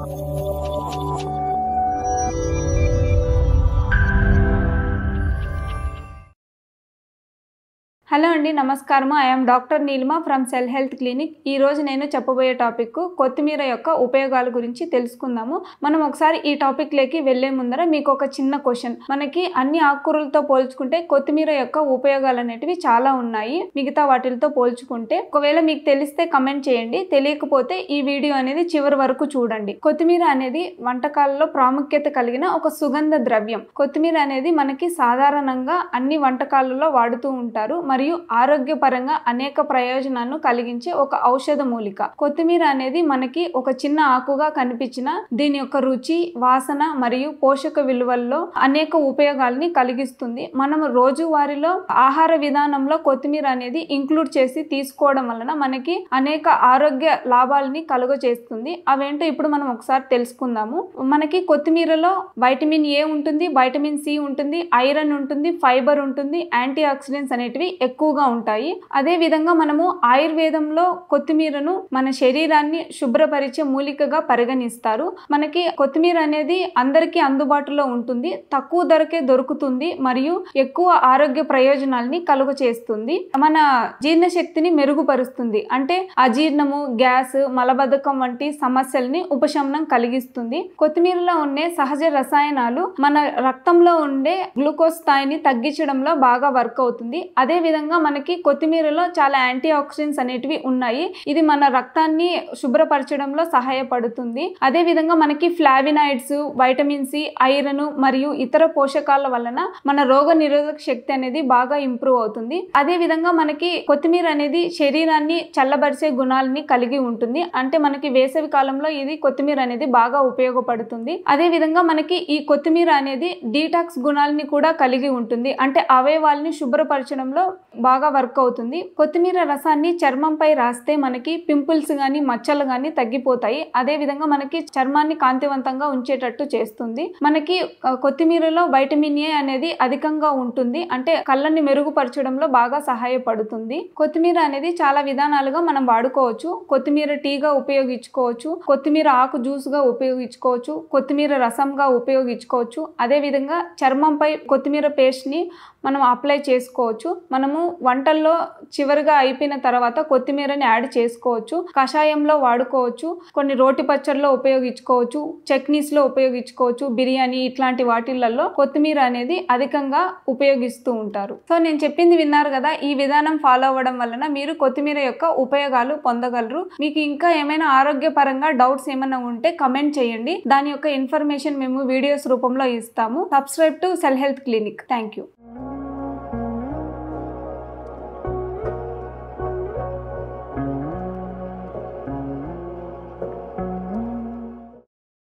Hello అండి, నమస్కారము. I am doctor Neelima from cell health clinic. ఈ రోజు నేను చెప్పబోయే టాపిక్ కొత్తిమీర యొక్క ఉపయోగాల గురించి తెలుసుకుందాము. మనం ఒకసారి ఈ టాపిక్ లేకి వెళ్లే ముందర మీకు ఒక చిన్న క్వశ్చన్. మనకి అన్ని ఆకుకూరలతో పోల్చుకుంటే కొత్తిమీర యొక్క ఉపయోగాలు అనేటివి చాలా ఉన్నాయి మిగతా వాటితో పోల్చుకుంటే. ఒకవేళ మీకు తెలిస్తే కమెంట్ చేయండి, తెలియకపోతే ఈ వీడియో అనేది చివరి వరకు చూడండి. కొత్తిమీర అనేది వంటకాలలో ప్రాముఖ్యత కలిగిన ఒక సుగంధ ద్రవ్యం. కొత్తిమీర అనేది మనకి సాధారణంగా అన్ని వంటకాలలో వాడుతూ ఉంటారు మరియు ఆరోగ్యపరంగా అనేక ప్రయోజనాలను కలిగించే ఒక ఔషధ మూలిక. కొత్తిమీర అనేది మనకి ఒక చిన్న ఆకుగా కనిపించిన దీని యొక్క రుచి, వాసన మరియు పోషక విలువల్లో అనేక ఉపయోగాలని కలిగిస్తుంది. మనం రోజువారీలో ఆహార విధానంలో కొత్తిమీర అనేది ఇంక్లూడ్ చేసి తీసుకోవడం వలన మనకి అనేక ఆరోగ్య లాభాలని కలుగజేస్తుంది. అవేంటో ఇప్పుడు మనం ఒకసారి తెలుసుకుందాము. మనకి కొత్తిమీరలో వైటమిన్ ఏ ఉంటుంది, వైటమిన్ సి ఉంటుంది, ఐరన్ ఉంటుంది, ఫైబర్ ఉంటుంది, యాంటీ ఆక్సిడెంట్స్ అనేటివి ఎక్కువగా ఉంటాయి. అదే విధంగా మనము ఆయుర్వేదంలో కొత్తిమీరను మన శరీరాన్ని శుభ్రపరిచే మూలికగా పరిగణిస్తారు. మనకి కొత్తిమీర అనేది అందరికీ అందుబాటులో ఉంటుంది, తక్కువ ధరకే దొరుకుతుంది మరియు ఎక్కువ ఆరోగ్య ప్రయోజనాలని కలుగచేస్తుంది. మన జీర్ణశక్తిని మెరుగుపరుస్తుంది, అంటే అజీర్ణము, గ్యాస్, మలబద్ధకం వంటి సమస్యల్ని ఉపశమనం కలిగిస్తుంది. కొత్తిమీరలో ఉండే సహజ రసాయనాలు మన రక్తంలో ఉండే గ్లూకోజ్ స్థాయిని తగ్గించడంలో బాగా వర్క్ అవుతుంది. అదే విధంగా మనకి కొత్తిమీరలో చాలా యాంటీ ఆక్సిడెంట్స్ అనేటివి ఉన్నాయి. ఇది మన రక్తాన్ని శుభ్రపరచడంలో సహాయపడుతుంది. అదే విధంగా మనకి ఫ్లావినాయిడ్స్, వైటమిన్ సి, ఐరన్ మరియు ఇతర పోషకాల వలన మన రోగ నిరోధక శక్తి అనేది బాగా ఇంప్రూవ్ అవుతుంది. అదే విధంగా మనకి కొత్తిమీర అనేది శరీరాన్ని చల్లబరిచే గుణాలని కలిగి ఉంటుంది. అంటే మనకి వేసవి కాలంలో ఇది కొత్తిమీర అనేది బాగా ఉపయోగపడుతుంది. అదే విధంగా మనకి ఈ కొత్తిమీర అనేది డీటాక్స్ గుణాలని కూడా కలిగి ఉంటుంది, అంటే అవయవాల్ని శుభ్రపరచడంలో బాగా వర్క్ అవుతుంది. కొత్తిమీర రసాన్ని చర్మంపై రాస్తే మనకి పింపుల్స్ గానీ మచ్చలు గానీ తగ్గిపోతాయి. అదే విధంగా మనకి చర్మాన్ని కాంతివంతంగా ఉంచేటట్టు చేస్తుంది. మనకి కొత్తిమీరలో వైటమిన్ ఏ అనేది అధికంగా ఉంటుంది, అంటే కళ్ళని మెరుగుపరచడంలో బాగా సహాయపడుతుంది. కొత్తిమీర అనేది చాలా విధానాలుగా మనం వాడుకోవచ్చు. కొత్తిమీర టీగా ఉపయోగించుకోవచ్చు, కొత్తిమీర ఆకు జ్యూస్ గా ఉపయోగించుకోవచ్చు, కొత్తిమీర రసంగా ఉపయోగించుకోవచ్చు. అదే విధంగా చర్మంపై కొత్తిమీర పేస్ట్ ని మనం అప్లై చేసుకోవచ్చు. మనము వంటల్లో చివరిగా అయిపోయిన తర్వాత కొత్తిమీరని యాడ్ చేసుకోవచ్చు. కషాయంలో వాడుకోవచ్చు, కొన్ని రోటి పచ్చళ్ళలో ఉపయోగించుకోవచ్చు, చట్నీస్ లో ఉపయోగించుకోవచ్చు, బిర్యానీ ఇట్లాంటి వాటిలలో కొత్తిమీర అనేది అధికంగా ఉపయోగిస్తూ ఉంటారు. సో నేను చెప్పింది విన్నారు కదా. ఈ విధానం ఫాలో అవ్వడం వలన మీరు కొత్తిమీర యొక్క ఉపయోగాలు పొందగలరు. మీకు ఇంకా ఏమైనా ఆరోగ్యపరంగా డౌట్స్ ఏమైనా ఉంటే కమెంట్ చేయండి. దాని యొక్క ఇన్ఫర్మేషన్ మేము వీడియోస్ రూపంలో ఇస్తాము. Subscribe to cell health clinic. Thank you.